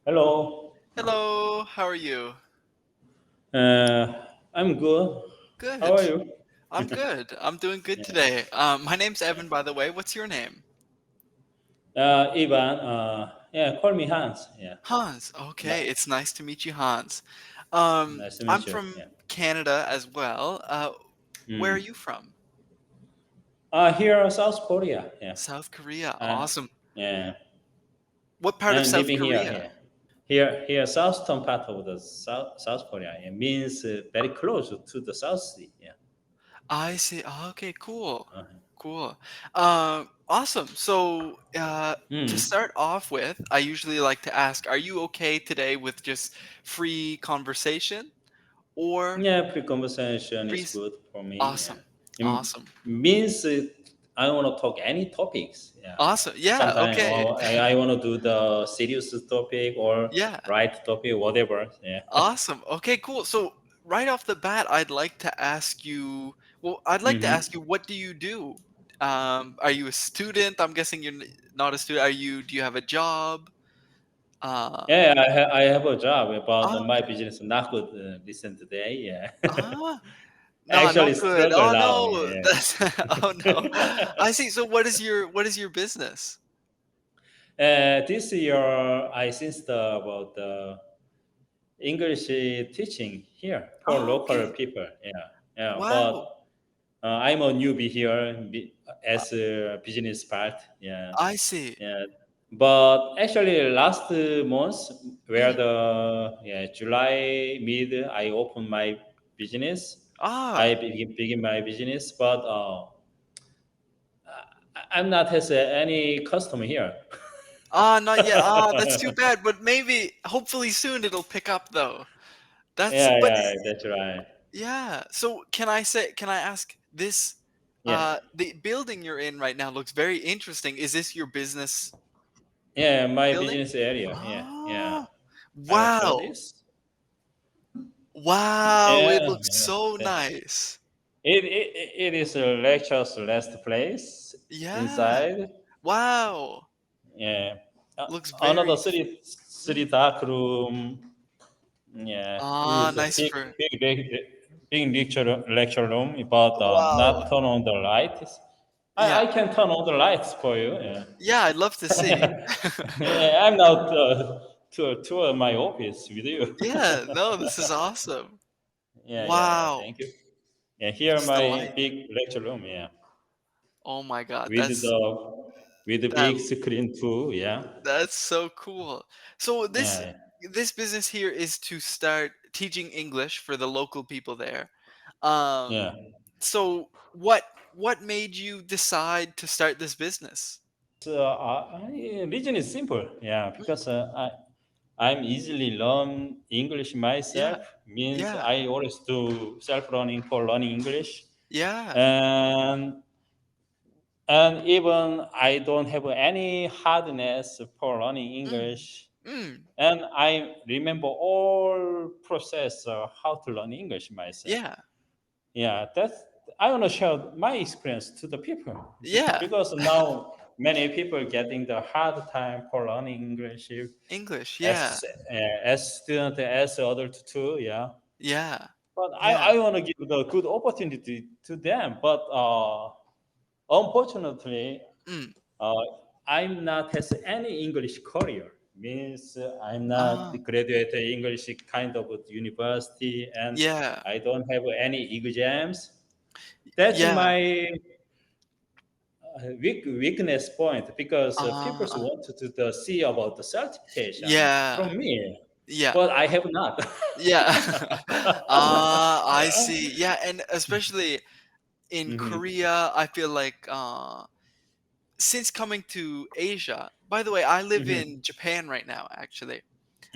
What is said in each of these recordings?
Hello. Hello, how are you? I'm good. How Good. are you? I'm good. I'm doing good Yeah. today. My name's Evan, by the way. What's your name? Ivan. Yeah. Call me Hans. Yeah. Hans. No, Okay, it's nice to meet you, Hans. nice to I'm meet you. from Yeah. Canada as well. Where are Mm. you from? Here, South Korea. Yeah. South Korea. Uh, Awesome. yeah. What part of And South living here. Korea? Yeah. Here, southern part of the South Korea. It means very close to the South Sea. Yeah. I see. Okay, cool. Uh, Cool. Awesome. So, to mm. start off with, I usually like to ask, are you okay today with just free conversation? Or Yeah. Pre-conversation is Freeze. good for me. Yeah. Awesome. It Awesome. means I don't want to talk any topics. Yeah. Awesome. Yeah, Sometimes okay. I want to do the serious topic or Yeah. right topic, whatever. Yeah. Awesome. Okay, cool. So right off the bat, I'd like to ask you, I'd like to ask hmm you, what do you do? Are you a student? I'm guessing you're not a student. Do you have a job? Uh, Yeah, I have a job, but my okay. business is not good recent today. Yeah. Ah, no, Actually not good. struggle Oh now. no, Yeah. that's oh no. I see. So what is your business? This year I since about the English teaching here for Oh, local okay. people. Yeah. Yeah. But Wow. I'm a newbie here as a business part. Yeah. I see. Yeah, but actually last month, where Mm. the July mid, I opened my business. I Ah. begin my business, but I'm not has any customer here. Ah, not yet. Ah, that's too bad, but maybe hopefully soon it'll pick up though. That's Yeah, but yeah, that's right. yeah. So can I ask this Yeah, the building you're in right now looks very interesting. Is this your business yeah, my building? business area. Yeah, yeah. Ah. I will show Wow. this. Wow, it Yeah, looks so yeah. nice. It is a lecture's last place Yeah. inside. Wow. Yeah. Looks Another very city mm. dark room. Yeah, it Ah, is a nice for big lecture room, but wow. not turn on the lights. Yeah. I can turn on the lights for you. Yeah, Yeah, I'd love to see. yeah I'm now to tour my office with you. Yeah, no, this is awesome. Yeah, yeah, yeah. Wow. Thank you. Yeah, here Just the my light. big lecture room. Yeah, Oh my god, with the that big screen too. Yeah, that's so cool. So this yeah, this business here is to start teaching English for the local people there. Um, yeah. so what made you decide to start this business? So reason is simple. Yeah, because I'm easily learn English Yeah, myself. Means yeah, I always do self learning for learning English, yeah. and even I don't have any hardness for learning Mm, English, mm, and I remember all process how to learn English myself. yeah, Yeah, that's I want to share my experience to the people yeah. because now many people getting the hard time for learning English English, yeah, as as student as adult too. Yeah, yeah, but yeah. I want to give the good opportunity to them. But unfortunately, Mm, uh, I'm not has any English career. Means I'm not ah, graduated English kind of university, and yeah, I don't have any exams. That's yeah. my weakness point because people Ah, want to see about the certification yeah, from me, yeah. but I have not. Yeah. Ah, I see. Yeah, and especially in hmm Korea, I feel like since coming to Asia. By the way, I live hmm in Japan right now, actually.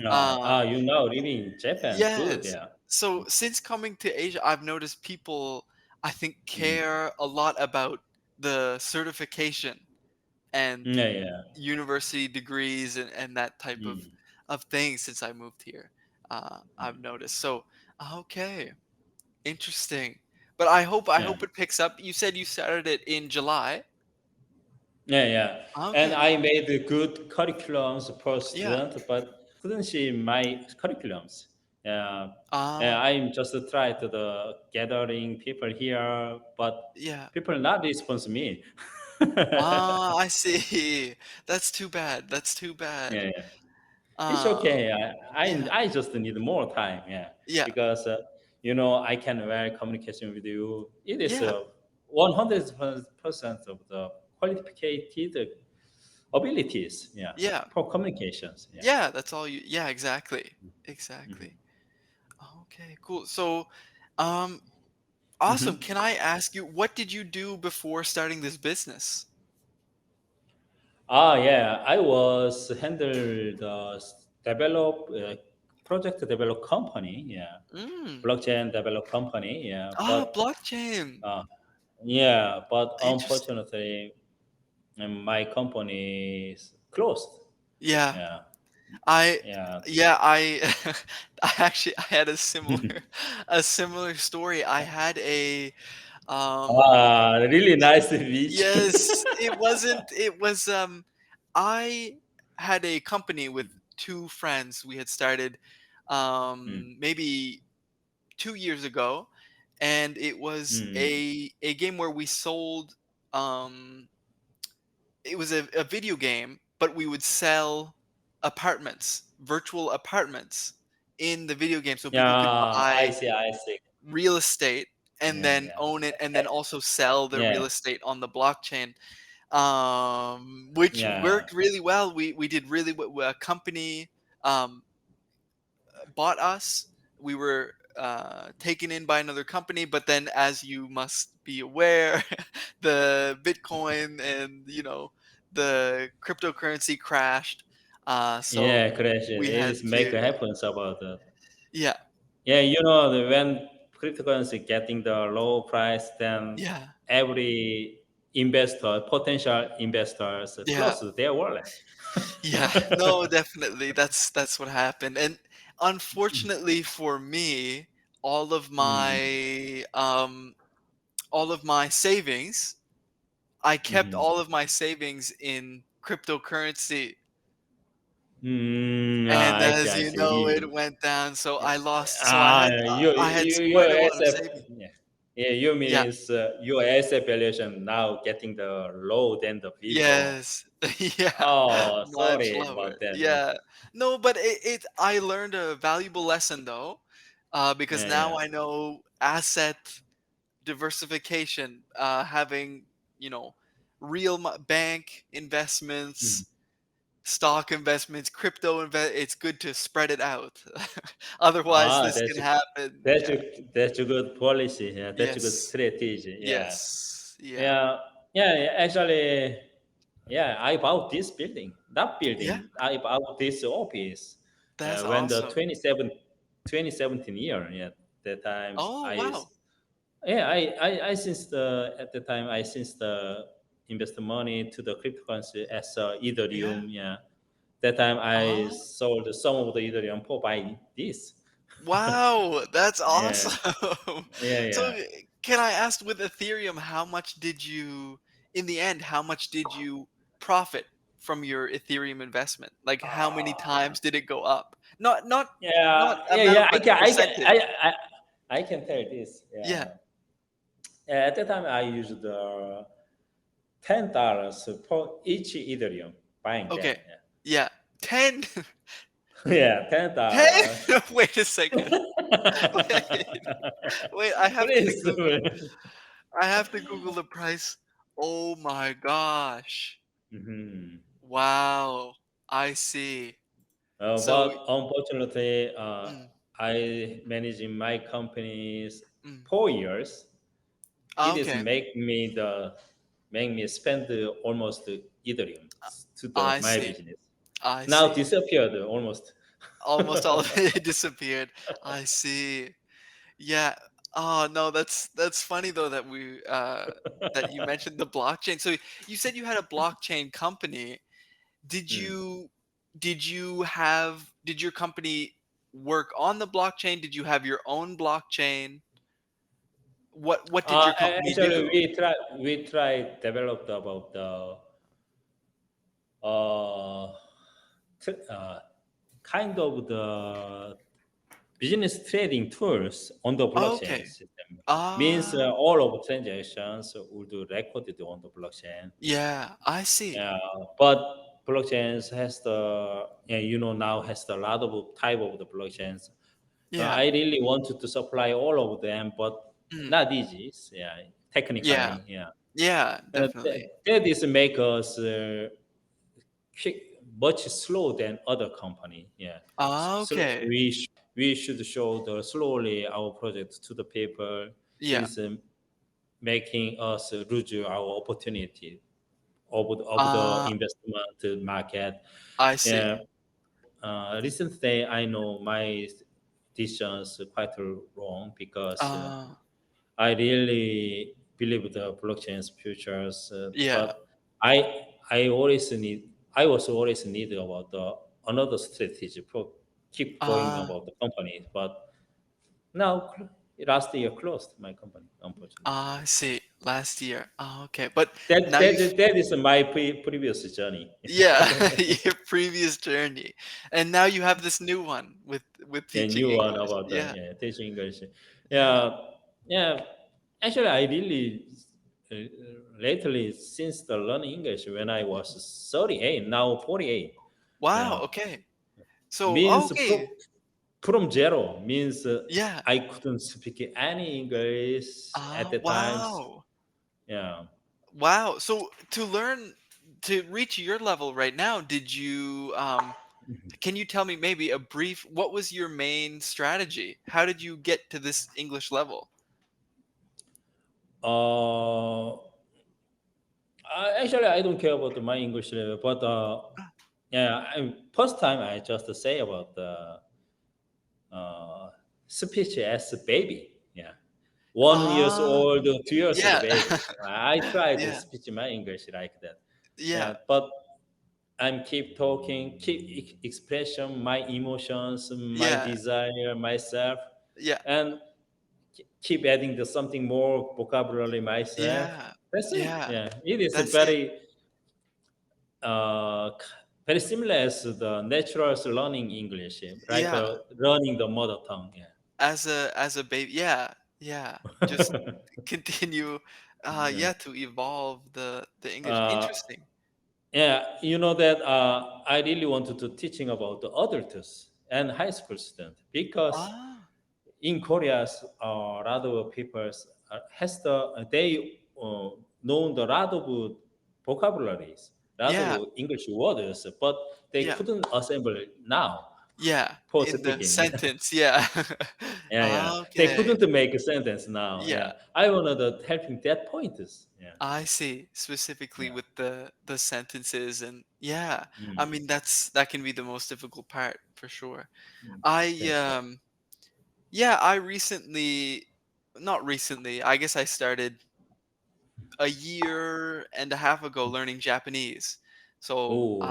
Uh, you know, living in Japan, good, yes. yeah. So since coming to Asia, I've noticed people, I think, Mm. care a lot about the certification and Yeah, yeah. university degrees and that type Mm. of thing since I moved here. I've noticed. So okay. Interesting. But I hope Yeah. it picks up. You said you started it in July? Yeah, yeah. And Okay. I made a good curriculums per Yeah. student, but couldn't see my curriculums. Yeah, Ah, I'm just try to the gathering people here, but yeah. people not respond to me. Ah, I see. That's too bad. That's too bad. Yeah, yeah. It's Um, okay. yeah, I just need more time. Yeah, yeah, because I can well communication with you. It is yeah, 100% of the qualified abilities. Yeah, yeah, for communications. Yeah. yeah. That's all you. Yeah, exactly, Mhm. exactly. Okay, cool. So, um, awesome. Mhm. Can I ask you, what did you do before starting this business? Yeah, I was handle the develop project develop company. Yeah, Mm. blockchain develop company. Yeah, Ah, blockchain. uh, but Interesting. unfortunately, my company is closed. Yeah. Yeah, I yeah. yeah, I I had a similar a similar story. I had a Really nice beach. yes, I had a company with two friends we had started Mm, maybe 2 years ago, and it mm, was mm. a game where we sold um it was a video game, but we would sell apartments, virtual apartments in the video game so people could Yeah, I buy see. I see. real estate and Yeah, then yeah, own it and then also sell the yeah, real estate on the blockchain, which yeah, worked really well. We did really well. A company um, bought us. We were taken in by another company, but then, as you must be aware, the Bitcoin and the cryptocurrency crashed. yeah. So Creation. we It had is make to, happens about that. yeah, Yeah, when cryptocurrency getting the low price, then yeah, every investor, potential investors, yeah. close their wallet. Yeah, no, definitely. That's what happened. And unfortunately for me, all of Mm, my um all of my savings, I kept mhm. all of my savings in cryptocurrency. And I see, as I you know, see. it went down, so Yeah. I lost so I had You quite a lot of SF, savings. yeah. Yeah, you Yeah. means your asset valuation now getting the low than the before. Yes. Yeah. Oh, Much sorry lower. about that. Yeah, Yeah. No, but it I learned a valuable lesson though, because yeah, now yeah. I know asset diversification, having, you know, bank Mm. investments, stock investments, it's good to spread it out. Otherwise, Ah, this can happen. Yeah. that's a good policy. Yeah, that's a good Yes. strategy. Yeah, Yes. Yeah. yeah, yeah. Actually, yeah, I bought this building, that Yeah. building. I bought this office. That's When the awesome. 2017 year, yeah, that times Oh, wow. yeah, I since the at the time I since the invest the money to the cryptocurrency as Yeah. Ethereum. Yeah, that time I Oh, sold some of the Ethereum for buy this. wow. That's Yeah, awesome. yeah, So, yeah. can I ask, with Ethereum, how much did you, in the end, how much did you profit from your Ethereum investment? Like, how many times did it go up? Not Yeah. amount, but percentage. I can tell this. Yeah. Yeah, at that time I used $10 for each Ethereum buying them. Okay. Yeah. 10. Yeah, ten 10? dollars. Wait a second. Wait. Wait, Please. I have to Google the price. Oh my gosh. Mhm. Wow. I see. So, But unfortunately, mm, I managing my companies mm. 4 years. It is Okay. make me spend almost Ethereum to the I my see. business. I Now see. disappeared almost. Almost all of it disappeared. I see. Yeah. Oh no, that's funny though that you mentioned the blockchain. So you said you had a blockchain company. Did Mm. you did your company work on the blockchain? Did you have your own blockchain? What did your company Actually, do? we try developed about the uh, t- uh, kind of the business trading tools on the blockchain Okay. system. Means Ah, all of transactions would be recorded on the blockchain. yeah, I see. Yeah, but blockchains has the now has a lot of type of the blockchains. Yeah. I really wanted to supply all of them, but Mm, not easy. Yeah, yeah. technically, yeah. Yeah, That, definitely. that is make us much slow than other company. Yeah, Ah, okay. we should show the slowly our project to the people. It Yeah. is making us lose our opportunity of the Ah, investment market. I see. Yeah, recently I know my decisions quite wrong because Ah, I really believe the blockchain's futures, yeah. but I was always need about the another strategy keep going Ah, about the company, but now last year closed my company unfortunately. I see. Last year. Ah, okay. But That now you've that is my previous journey. yeah, your previous journey. And now you have this new one with A teaching new one English. about the Yeah. teaching English. Yeah. Yeah, yeah. Actually, I really uh, lately since the learning English when I was 38, now 48. Wow, Yeah, okay. So, means okay. from zero means Yeah. I couldn't speak any English at Ah, the times. wow. Yeah. Wow. So to learn to reach your level right now, did you can you tell me maybe a brief what was your main strategy? How did you get to this English level? Uh, Actually, I don't care about my English level, but yeah, first time I just say about the uh, speech as a baby. Yeah, 1 years Ah, old, 2 years old yeah. baby. I tried to Yeah. speak my English like that. Yeah. Yeah, but I'm keep talking, keep expression, my emotions, my Yeah. desire, myself, Yeah. and keep adding the something more vocabulary myself. Yeah. That's it. Yeah. Yeah, it is a That's it. uh, very similar as the natural learning English, like Yeah. learning the mother tongue. Yeah. As a baby. Yeah. Yeah. Just continue Yeah. yeah, to evolve the English. Uh, Interesting. yeah, you know that I really wanted to teaching about the adults and high school students because Ah. in Korea, a lot of people has they know the lot of vocabularies, lot Yeah. of English words, but they Yeah. couldn't assemble it now Yeah. for In the speaking. sentence. Yeah. Yeah, yeah. They Okay. couldn't make a sentence now. Yeah. Yeah, I wanted to helping that pointers. Yeah, I see. Specifically yeah. with the sentences and yeah. I Mm, mean that can be the most difficult part for sure. mm. I That's right. yeah, I recently not recently, I guess I started a year and a half ago learning Japanese. So Oh,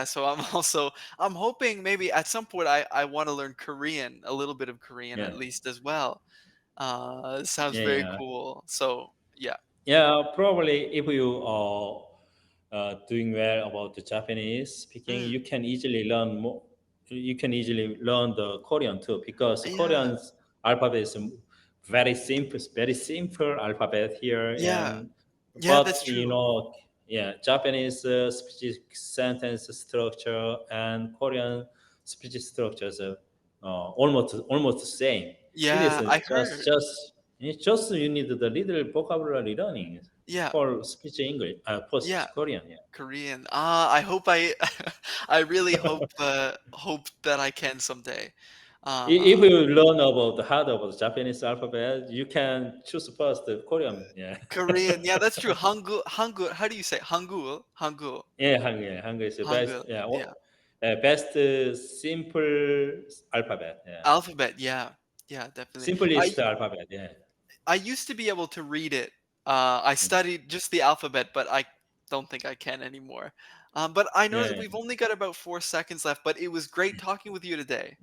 so I'm also I'm hoping maybe at some point I want to learn Korean, a little bit of Korean yeah, at least as well. Sounds yeah, very yeah. cool. So yeah. Yeah, probably if you are doing well about the Japanese speaking, Mm, you can easily learn more. You can easily learn the Korean too because yeah. Korean's alphabet is very simple alphabet here. Yeah. And Yeah, that's but true. yeah, Japanese speech sentence structure and Korean speech structures are almost the same. It is Yeah, I heard. it's just you need the little vocabulary learning Yeah. for speech English, for Yeah. speech Korean. Yeah. Korean. Ah, I hope I I really hope that I can someday. If Uh you learn about the hard about Japanese alphabet, you can choose first the Korean. Yeah. Korean. Yeah, that's true. Hangul. How do you say Hangul? Hangul. Yeah, Hangul. Yeah, Hangul is the best. Hangul. Yeah, Yeah. best simple alphabet. Yeah, Alphabet. Yeah. Yeah, definitely. simplest alphabet. Yeah. I used to be able to read it. I Mm. studied just the alphabet, but I don't think I can anymore. But I know that Yeah. we've only got about 4 seconds left. But it was great talking with you today.